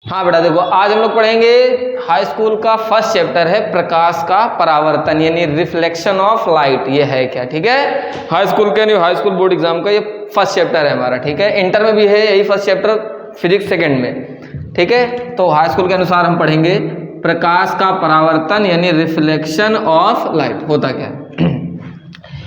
हाँ बेटा देखो, आज हम लोग पढ़ेंगे हाई स्कूल का फर्स्ट चैप्टर है प्रकाश का परावर्तन यानी रिफ्लेक्शन ऑफ लाइट। ये है क्या, ठीक है, हाई स्कूल के नहीं, हाई स्कूल बोर्ड एग्जाम का ये फर्स्ट चैप्टर है हमारा, ठीक है। इंटर में भी है यही फर्स्ट चैप्टर, फिजिक्स सेकंड में, ठीक है। तो हाई स्कूल के अनुसार हम पढ़ेंगे प्रकाश का परावर्तन यानी रिफ्लेक्शन ऑफ लाइट होता क्या है।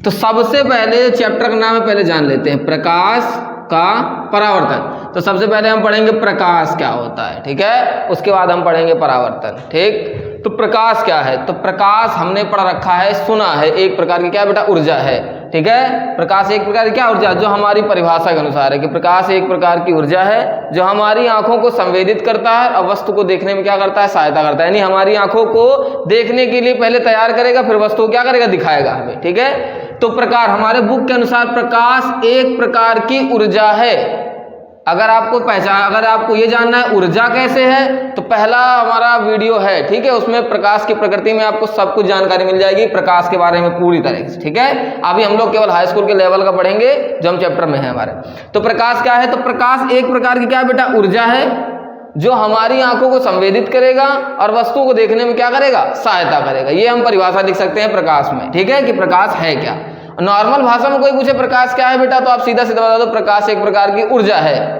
तो सबसे पहले चैप्टर का नाम है, पहले जान लेते हैं प्रकाश का परावर्तन। तो सबसे पहले हम पढ़ेंगे प्रकाश क्या होता है, ठीक है, उसके बाद हम पढ़ेंगे परावर्तन, ठीक। तो प्रकाश क्या है, तो प्रकाश हमने पढ़ रखा है, सुना है, एक प्रकार की क्या बेटा ऊर्जा है, ठीक है। प्रकाश एक प्रकार की क्या ऊर्जा, जो हमारी परिभाषा के अनुसार है कि प्रकाश एक प्रकार की ऊर्जा है जो हमारी आंखों को संवेदित करता है और वस्तु को देखने में क्या करता है, सहायता करता है। यानी हमारी आंखों को देखने के लिए पहले तैयार करेगा, फिर वस्तु को क्या करेगा, दिखाएगा हमें, ठीक है। तो प्रकार हमारे बुक के अनुसार प्रकाश एक प्रकार की ऊर्जा है। अगर आपको ये जानना है ऊर्जा कैसे है, तो पहला हमारा वीडियो है, ठीक है, उसमें प्रकाश की प्रकृति में आपको सब कुछ जानकारी मिल जाएगी प्रकाश के बारे में पूरी तरह से, ठीक है। अभी हम लोग केवल हाई स्कूल के लेवल का पढ़ेंगे जो हम चैप्टर में है हमारे। तो प्रकाश क्या है, तो प्रकाश एक प्रकार की क्या बेटा ऊर्जा है जो हमारी आंखों को संवेदित करेगा और वस्तु को देखने में क्या करेगा, सहायता करेगा। ये हम परिभाषा लिख सकते हैं प्रकाश में, ठीक है, कि प्रकाश है क्या। नॉर्मल भाषा में कोई पूछे प्रकाश क्या है बेटा, तो आप सीधा सीधा बता दो प्रकाश एक प्रकार की ऊर्जा है।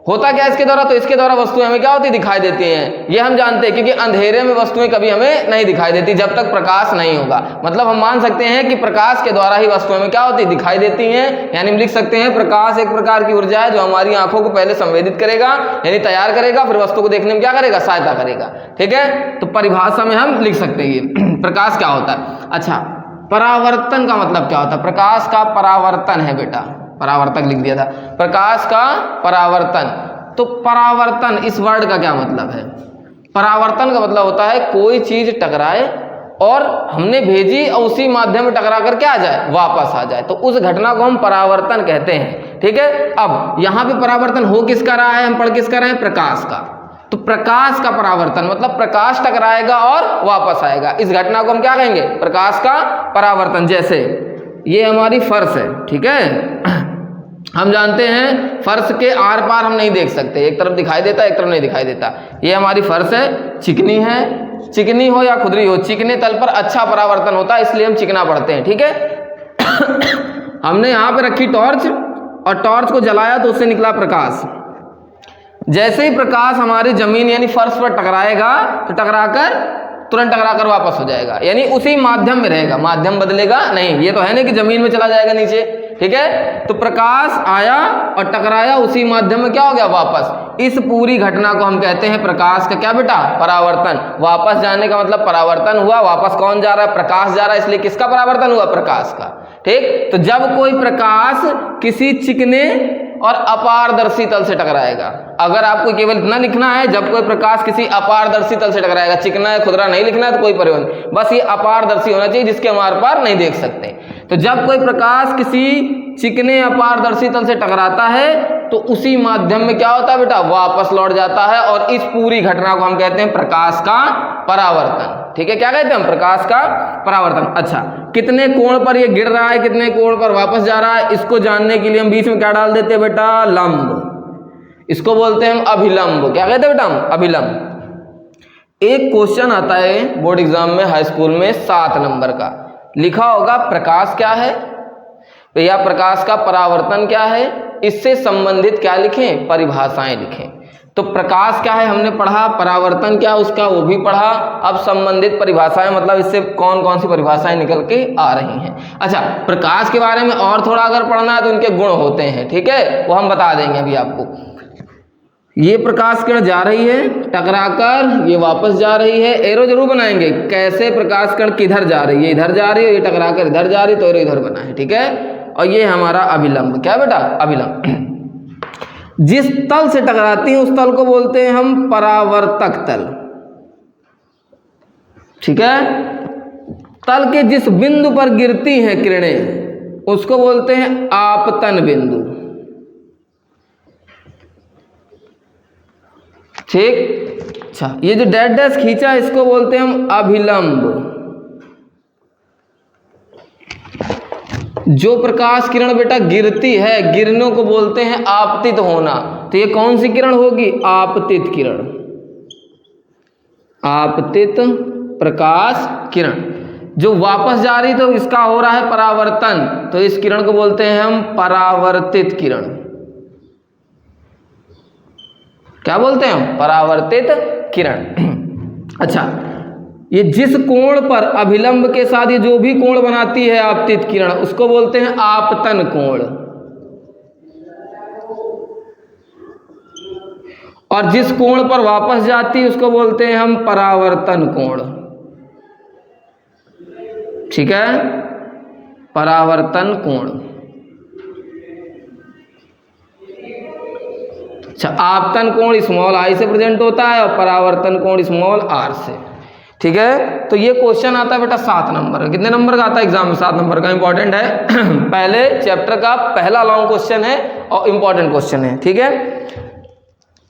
होता क्या इसके द्वारा, तो इसके द्वारा वस्तुएं हमें क्या होती, दिखाई देती हैं। ये हम जानते हैं क्योंकि अंधेरे में वस्तुएं कभी हमें नहीं दिखाई देती जब तक प्रकाश नहीं होगा। मतलब हम मान सकते हैं कि प्रकाश के द्वारा ही वस्तुएं हमें क्या होती, दिखाई देती हैं। यानी हम लिख सकते हैं प्रकाश एक प्रकार की ऊर्जा है जो हमारी आंखों को पहले संवेदित करेगा यानी तैयार करेगा, फिर वस्तु को देखने में क्या करेगा, सहायता करेगा, ठीक है। तो परिभाषा में हम लिख सकते हैं ये प्रकाश क्या होता है। अच्छा, परावर्तन का मतलब क्या होता है, प्रकाश का परावर्तन है बेटा, परावर्तक लिख दिया था, प्रकाश का परावर्तन। तो परावर्तन इस वर्ड का क्या मतलब है, परावर्तन का मतलब होता है कोई चीज टकराए और हमने भेजी और उसी माध्यम में टकरा कर क्या आ जाए, वापस आ जाए, तो उस घटना को हम परावर्तन कहते हैं, ठीक है। अब यहाँ पे परावर्तन हो किसका रहा है, हम पढ़ किसका रहे हैं, प्रकाश का। तो प्रकाश का परावर्तन मतलब प्रकाश टकराएगा और वापस आएगा, इस घटना को हम क्या कहेंगे, प्रकाश का परावर्तन। जैसे ये हमारी फर्श है, ठीक है, हम जानते हैं फर्श के आर पार हम नहीं देख सकते, एक तरफ दिखाई देता है एक तरफ नहीं दिखाई देता। ये हमारी फर्श है, चिकनी है, चिकनी हो या खुदरी हो, चिकने तल पर अच्छा परावर्तन होता है इसलिए हम चिकना पढ़ते हैं, ठीक है। हमने यहाँ पे रखी टॉर्च और टॉर्च को जलाया तो उससे निकला प्रकाश। जैसे ही प्रकाश हमारी जमीन यानी फर्श पर टकराएगा तो तुरंत टकराकर वापस हो जाएगा, यानी उसी माध्यम में रहेगा, माध्यम बदलेगा नहीं। ये तो है नहीं कि जमीन में चला जाएगा नीचे, ठीक है। तो प्रकाश आया और टकराया, उसी माध्यम में क्या हो गया, वापस। इस पूरी घटना को हम कहते हैं प्रकाश का क्या बेटा, परावर्तन। वापस जाने का मतलब परावर्तन हुआ, वापस कौन जा रहा है, प्रकाश जा रहा है, इसलिए किसका परावर्तन हुआ, प्रकाश का, ठीक। तो जब कोई प्रकाश किसी चिकने और अपारदर्शी तल से टकराएगा, अगर आपको केवल इतना लिखना है, जब कोई प्रकाश किसी अपारदर्शी तल से टकराएगा, चिकना है खुदरा नहीं लिखना है तो कोई परिवर्तन नहीं, बस ये अपारदर्शी होना चाहिए जिसके हम आर पार नहीं देख सकते। तो जब कोई प्रकाश किसी चिकने अपारदर्शी तल से टकराता है तो उसी माध्यम में क्या होता है बेटा, वापस लौट जाता है, और इस पूरी घटना को हम कहते हैं प्रकाश का परावर्तन, ठीक है। क्या कहते हैं हम, प्रकाश का परावर्तन। अच्छा, कितने कोण पर ये गिर रहा है, कितने कोण पर वापस जा रहा है, इसको जानने के लिए हम बीच में क्या डाल देते हैं बेटा, लंब। इसको बोलते हैं हम अभिलंब। क्या कहते हैं बेटा हम, अभिलंब। एक क्वेश्चन आता है बोर्ड एग्जाम में हाई स्कूल में 7 नंबर का, लिखा होगा प्रकाश क्या है या प्रकाश का परावर्तन क्या है, इससे संबंधित क्या लिखें, परिभाषाएं लिखें। तो प्रकाश क्या है हमने पढ़ा, परावर्तन क्या है उसका वो भी पढ़ा, अब संबंधित परिभाषाएं मतलब इससे कौन कौन सी परिभाषाएं निकल के आ रही हैं। अच्छा, प्रकाश के बारे में और थोड़ा अगर पढ़ना है तो इनके गुण होते हैं, ठीक है, वो हम बता देंगे अभी आपको। ये प्रकाश किरण जा रही है टकराकर, ये वापस जा रही है, एरो जरूर बनाएंगे कैसे प्रकाश किरण किधर जा रही है, इधर जा रही है, ये टकराकर इधर जा रही है तो एरो इधर बना है, ठीक है। और ये हमारा अभिलंब, क्या बेटा, अभिलंब। जिस तल से टकराती है उस तल को बोलते हैं हम परावर्तक तल, ठीक है। तल के जिस बिंदु पर गिरती हैं किरणें उसको बोलते हैं आपतन बिंदु, ठीक। अच्छा, ये जो डैश डैश खींचा इसको बोलते हैं हम अभिलंब। जो प्रकाश किरण बेटा गिरती है, गिरने को बोलते हैं आपतित होना। तो ये कौन सी किरण होगी, आपतित किरण, आपतित प्रकाश किरण। जो वापस जा रही तो इसका हो रहा है परावर्तन, तो इस किरण को बोलते हैं हम परावर्तित किरण। क्या बोलते हैं हम? परावर्तित किरण। अच्छा, ये जिस कोण पर अभिलंब के साथ ये जो भी कोण बनाती है आपतित किरण, उसको बोलते हैं आपतन कोण। और जिस कोण पर वापस जाती है उसको बोलते हैं हम परावर्तन कोण। ठीक है, परावर्तन कोण। अच्छा, आपतन कोण स्मॉल आई से प्रेजेंट होता है और परावर्तन कोण स्मॉल आर से। ठीक है, तो ये क्वेश्चन आता है बेटा 7 नंबर। कितने नंबर का आता है एग्जाम में? 7 नंबर का। इंपॉर्टेंट है। पहले चैप्टर का पहला लॉन्ग क्वेश्चन है और इंपॉर्टेंट क्वेश्चन है। ठीक है,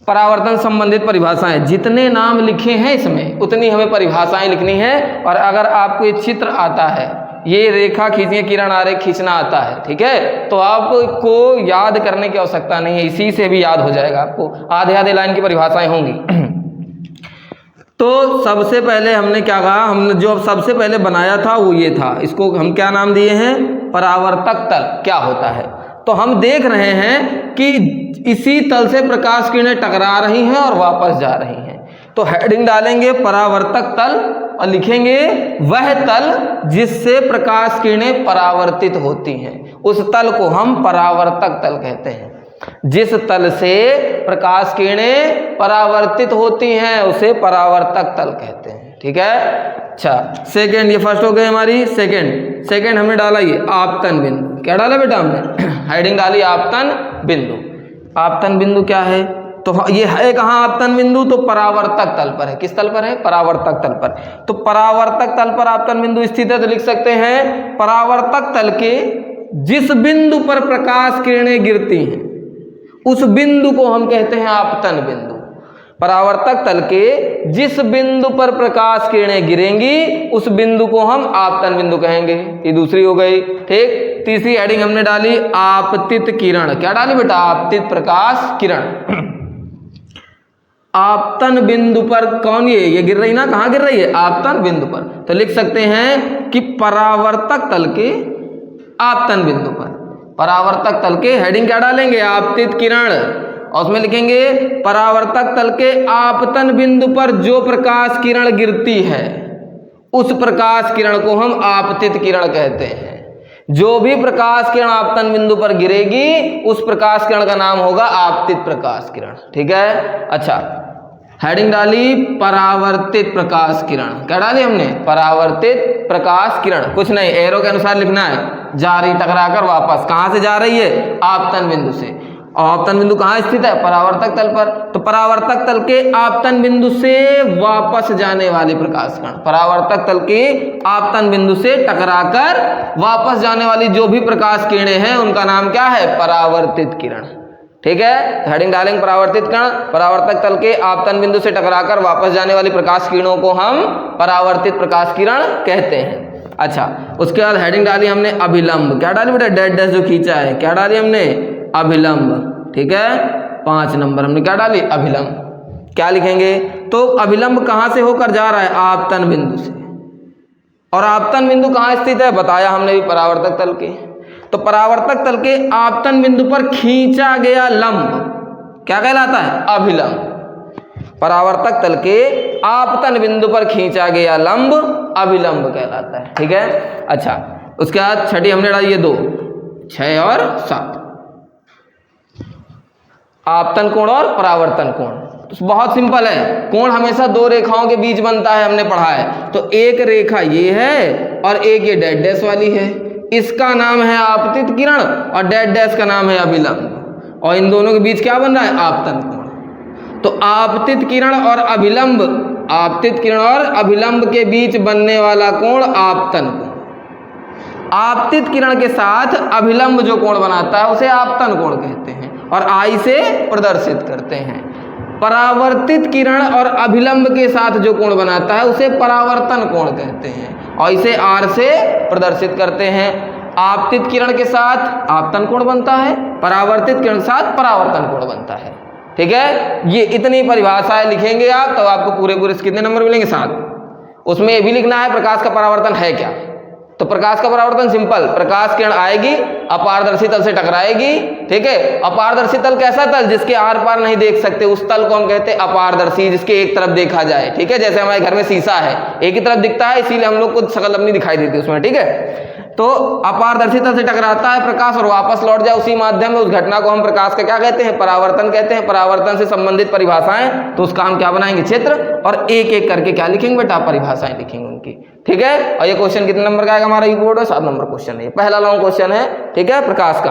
परावर्तन संबंधित परिभाषाएं, जितने नाम लिखे हैं इसमें उतनी हमें परिभाषाएं लिखनी है। और अगर आपको ये चित्र आता है, ये रेखा खींचने, किरण आरेख खींचना आता है, ठीक है, तो आपको याद करने की आवश्यकता नहीं है, इसी से भी याद हो जाएगा आपको। आधे आधे लाइन की परिभाषाएं होंगी। तो सबसे पहले हमने क्या कहा, हमने जो सबसे पहले बनाया था वो ये था, इसको हम क्या नाम दिए हैं? परावर्तक तल। क्या होता है? तो हम देख रहे हैं कि इसी तल से प्रकाश किरणें टकरा रही हैं और वापस जा रही हैं। तो हेडिंग डालेंगे परावर्तक तल और लिखेंगे वह तल जिससे प्रकाश किरणें परावर्तित होती हैं, उस तल को हम परावर्तक तल कहते हैं। जिस तल से प्रकाश किरणें परावर्तित होती हैं उसे परावर्तक तल कहते हैं। ठीक है, अच्छा सेकंड, ये फर्स्ट हो गई हमारी। सेकंड हमने डाला ये आपतन बिंदु। क्या डाला बेटा हमने? हेडिंग डाली आपतन बिंदु। आपतन बिंदु क्या है? तो ये है कहाँ आपतन बिंदु? तो परावर्तक तल पर है। किस तल पर है? परावर्तक तल पर। तो परावर्तक तल पर आपतन बिंदु स्थित है, तो लिख सकते हैं परावर्तक तल के जिस बिंदु पर प्रकाश किरणें गिरती हैं उस बिंदु को हम कहते हैं आपतन बिंदु। परावर्तक तल के जिस बिंदु पर प्रकाश किरणें गिरेंगी उस बिंदु को हम आपतन बिंदु कहेंगे। ये दूसरी हो गई। ठीक, तीसरी हेडिंग हमने डाली आपतित किरण। क्या डाली बेटा? आपतित प्रकाश किरण। आपतन बिंदु पर कौन? ये गिर रही ना, कहाँ गिर रही है? आपतन बिंदु पर। तो लिख सकते हैं कि परावर्तक तल के आपतन बिंदु पर, परावर्तक तल के हेडिंग क्या डालेंगे? आपतित किरण। और उसमें लिखेंगे परावर्तक तल के आपतन बिंदु पर जो प्रकाश किरण गिरती है उस प्रकाश किरण को हम आपतित किरण कहते हैं। जो भी प्रकाश किरण आपतन बिंदु पर गिरेगी उस प्रकाश किरण का नाम होगा आपतित प्रकाश किरण। ठीक है, अच्छा हेडिंग डाली परावर्तित प्रकाश किरण। क्या डाली हमने? परावर्तित प्रकाश किरण। कुछ नहीं, एरो के अनुसार लिखना है। जा रही टकराकर वापस, कहां से जा रही है? आपतन बिंदु से। और आपतन बिंदु कहाँ स्थित है? परावर्तक तल पर। तो परावर्तक तल के आपतन बिंदु से वापस जाने वाले प्रकाश किरण, परावर्तक तल के आपतन बिंदु से टकराकर वापस जाने वाली जो भी प्रकाश किरणें हैं उनका नाम क्या है? परावर्तित किरण। ठीक है, तो हेडिंग डालेंगे परावर्तित किरण। परावर्तक तल के आपतन बिंदु से टकराकर वापस जाने वाली प्रकाश किरणों को हम परावर्तित प्रकाश किरण कहते हैं। अच्छा, उसके बाद हेडिंग डाली हमने अभिलंब। क्या डाली बेटा? डेड डैश जो खींचा है। क्या डाली हमने? अभिलंब। ठीक है, 5 नंबर हमने क्या डाली? अभिलंब। क्या लिखेंगे? तो अभिलंब कहां से होकर जा रहा है? आपतन बिंदु से। और आपतन बिंदु कहां स्थित है? बताया हमने भी, परावर्तक तल के। तो परावर्तक तल के आपतन बिंदु पर खींचा गया लंब क्या कहलाता है? अभिलंब। परावर्तक तल के आपतन बिंदु पर खींचा गया लंब अभिलंब कहलाता है। ठीक है, अच्छा उसके बाद छठी हमने डाली ये 2, 6 और 7, आपतन कोण और परावर्तन कोण। तो बहुत सिंपल है, कोण हमेशा 2 रेखाओं के बीच बनता है, हमने पढ़ा है। तो एक रेखा ये है और एक ये डेड डैश वाली है, इसका नाम है आपतित किरण और डेड डैश का नाम है अभिलंब। और इन दोनों के बीच क्या बन रहा है? आपतन कोण। तो आपतित किरण और अभिलंब, आपतित किरण और अभिलंब के बीच बनने वाला कोण आपतन कोण। आपतित किरण के साथ अभिलंब जो कोण बनाता है उसे आपतन कोण कहते हैं और आई से प्रदर्शित करते हैं। परावर्तित किरण और अभिलंब के साथ जो कोण बनाता है उसे परावर्तन कोण कहते हैं और इसे आर से प्रदर्शित करते हैं। आपतित किरण के साथ आपतन कोण बनता है, परावर्तित किरण के साथ परावर्तन कोण बनता है। ठीक है। ये इतनी परिभाषाएं लिखेंगे आप तो आपको पूरे कितने नंबर मिलेंगे? 7। उसमें ये भी लिखना है प्रकाश का परावर्तन है क्या। तो प्रकाश का परावर्तन सिंपल, प्रकाश किरण आएगी, अपारदर्शी तल से टकराएगी, ठीक है। अपारदर्शी तल कैसा तल? जिसके आर पार नहीं देख सकते, उस तल को हम कहते हैं अपारदर्शी, जिसके एक तरफ देखा जाए, ठीक है। जैसे हमारे घर में शीशा है, एक ही तरफ दिखता है, इसीलिए हम लोग को शक्ल अपनी दिखाई देती है उसमें, ठीक है। तो अपारदर्शी तल से टकराता है प्रकाश और वापस लौट जाए उसी माध्यम में, उस घटना को हम प्रकाश का क्या कहते हैं? परावर्तन कहते हैं। परावर्तन से संबंधित परिभाषाएं, तो उसका हम क्या बनाएंगे? क्षेत्र, और एक एक करके क्या लिखेंगे बेटा? परिभाषाएं लिखेंगे उनकी, ठीक है। और ये क्वेश्चन कितने नंबर का आएगा हमारा? ये बोर्ड में 7 नंबर क्वेश्चन है, पहला लॉन्ग क्वेश्चन है, ठीक है, प्रकाश का।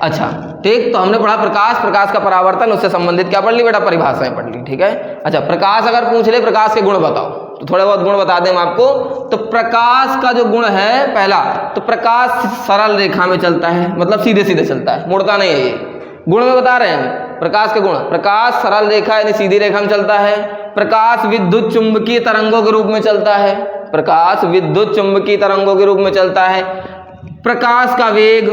अच्छा ठीक, तो हमने पढ़ा प्रकाश का परावर्तन, उससे संबंधित क्या पढ़ ली बेटा? परिभाषाएं पढ़ ली, ठीक है। अच्छा, प्रकाश अगर पूछ ले प्रकाश के गुण बताओ, तो थोड़े बहुत गुण बता दें हम आपको। तो प्रकाश का जो गुण है पहला, तो प्रकाश सरल रेखा में चलता है, मतलब सीधे सीधे चलता है, मुड़ता नहीं है। ये गुण में बता रहे हैं प्रकाश के गुण। प्रकाश सरल रेखा यानी सीधी रेखा में चलता है। प्रकाश विद्युत चुंबकीय तरंगों के रूप में चलता है। प्रकाश विद्युत चुंबकीय तरंगों के रूप में चलता है। प्रकाश का वेग,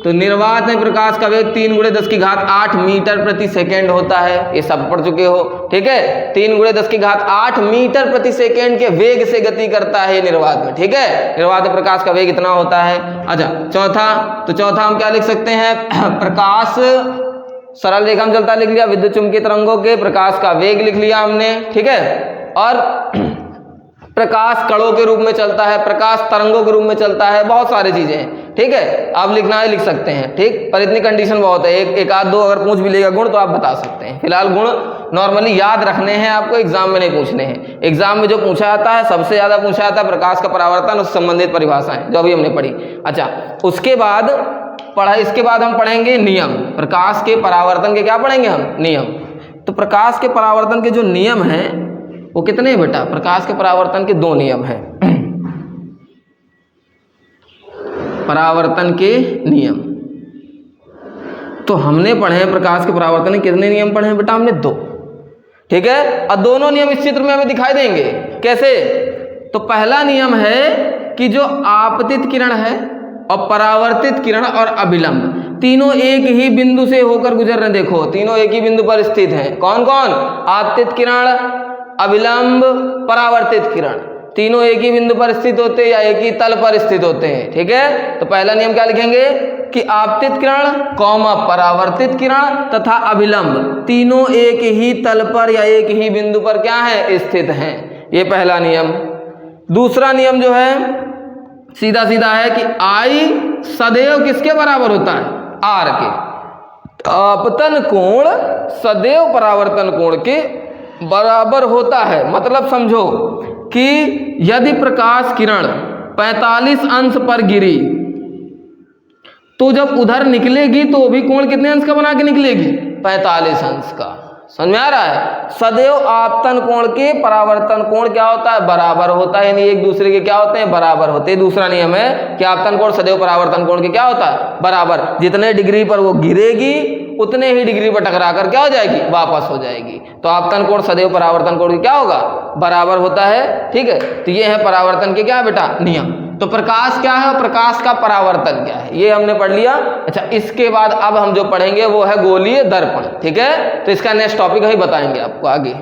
तो निर्वात में प्रकाश का वेग 3 × 10⁸ मीटर प्रति सेकेंड होता है, ये सब पढ़ चुके हो, ठीक है। 3 × 10⁸ मीटर प्रति सेकेंड के वेग से गति करता है निर्वात में, ठीक है। निर्वात में प्रकाश का वेग इतना होता है। अच्छा चौथा हम क्या लिख सकते हैं? प्रकाश सरल रेखा में चलता लिख लिया, विद्युत चुंबकीय तरंगों के प्रकाश का वेग लिख लिया हमने, ठीक है। और प्रकाश कणों के रूप में चलता है, प्रकाश तरंगों के रूप में चलता है, बहुत सारी चीजें हैं, ठीक है। आप लिखना है लिख सकते हैं, ठीक, पर इतनी कंडीशन बहुत है, एक आध दो अगर पूछ भी लेगा गुण तो आप बता सकते हैं। फिलहाल गुण नॉर्मली याद रखने हैं आपको, एग्जाम में नहीं पूछने हैं। एग्जाम में जो पूछा जाता है, सबसे ज्यादा पूछा जाता है प्रकाश का परावर्तन, उससे संबंधित परिभाषाएं जो अभी हमने पढ़ी। अच्छा, उसके बाद इसके बाद हम पढ़ेंगे नियम। प्रकाश के परावर्तन के क्या पढ़ेंगे हम? नियम। तो प्रकाश के परावर्तन के जो नियम हैं वो कितने हैं बेटा? प्रकाश के परावर्तन के 2 नियम हैं। परावर्तन के नियम तो हमने पढ़े हैं, प्रकाश के परावर्तन के कितने नियम पढ़े हैं बेटा? हमने 2, ठीक है। और दोनों नियम इस चित्र में हमें दिखाई देंगे, कैसे? तो पहला नियम है कि जो आपतित किरण है और परावर्तित किरण और अभिलंब तीनों एक ही बिंदु से होकर गुजर रहे, देखो तीनों एक ही बिंदु पर स्थित हैं। कौन कौन? आपतित किरण, अभिलंब, परावर्तित किरण, तीनों एक ही बिंदु पर स्थित होते हैं या एक ही तल पर स्थित होते हैं, ठीक है। तो पहला नियम क्या लिखेंगे कि आपतित किरण कौमा परावर्तित किरण तथा अभिलंब तीनों एक ही तल पर या एक ही बिंदु पर क्या है? स्थित हैं। ये पहला नियम। दूसरा नियम जो है सीधा सीधा है कि आई सदैव किसके बराबर होता है? आर के। आपतन कोण सदैव परावर्तन कोण के बराबर होता है। मतलब समझो कि यदि प्रकाश किरण 45 अंश पर गिरी तो जब उधर निकलेगी तो भी कोण कितने अंश का बना के निकलेगी? 45 अंश का। समझ में आ रहा है? सदैव आपतन कोण के परावर्तन कोण क्या होता है? बराबर होता है, यानी एक दूसरे के क्या होते हैं? बराबर होते हैं। दूसरा नियम है कि आपतन कोण सदैव परावर्तन कोण के क्या होता है? बराबर। जितने डिग्री पर वो गिरेगी उतने ही डिग्री पर टकरा कर क्या हो जाएगी? वापस हो जाएगी। तो आपतन कोण सदैव परावर्तन कोण क्या होगा? बराबर होता है, ठीक है। तो ये है परावर्तन के क्या बेटा? नियम। तो प्रकाश क्या है और प्रकाश का परावर्तन क्या है, ये हमने पढ़ लिया। अच्छा, इसके बाद अब हम जो पढ़ेंगे वो है गोलीय दर्पण, ठीक है। तो इसका नेक्स्ट टॉपिक ही बताएंगे आपको आगे।